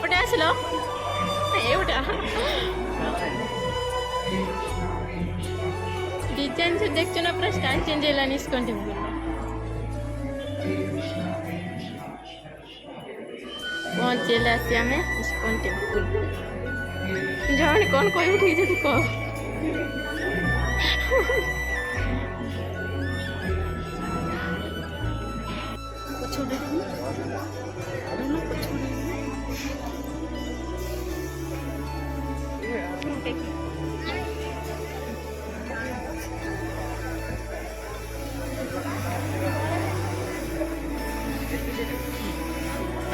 ଏପଟେ ଆସିଲ ଏଇଟା डिजाइन से देखो ना पूरा स्टाइल चेंज है इस्कॉन टेम्पल पहुँचे आसी आम इस्कॉन टेम्पल जहाँ कौन कह ठीक है कह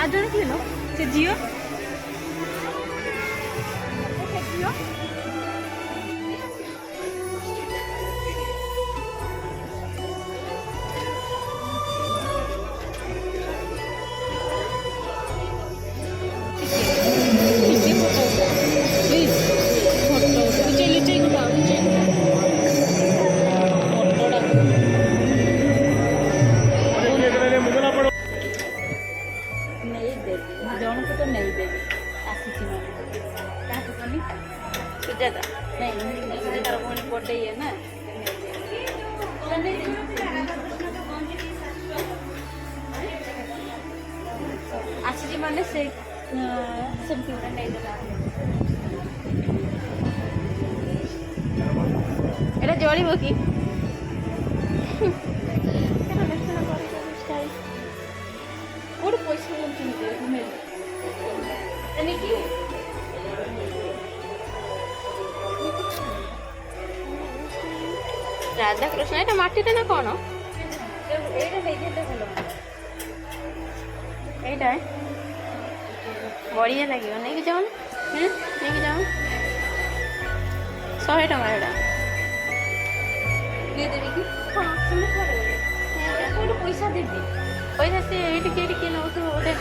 आज किलो से जियो जन को तो नहीं देवी आसी सुजाता नहीं सुजाता पुणी बर्थडे ये ना आसी माने से सेमती गोटे नहीं देला एटा जळिबो कि कोड पैसा राधा कृष्ण ये मटी ना कौन यहाँ बढ़िया लगे नहीं कि जाऊन नहीं कि जाऊन 100 टका एटा देवी कि हाँ पैसा देवी पैसा से ये नौ गोटे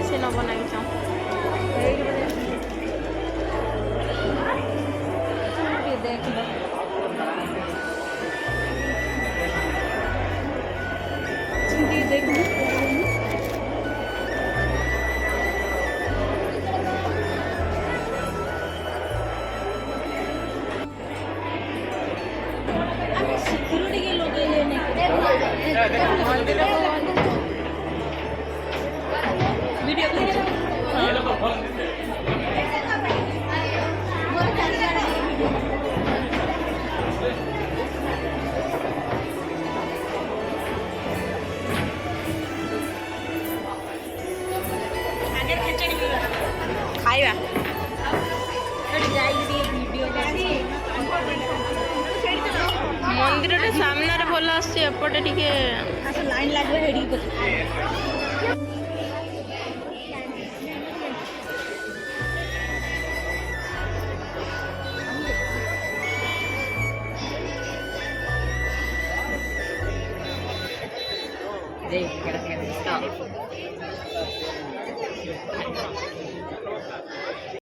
से न बनाई देख लो देख लो सिक्योरिटी के लोग वीडियो खाइबा मंदिर सामने भल आसपटे टे लाइन लगे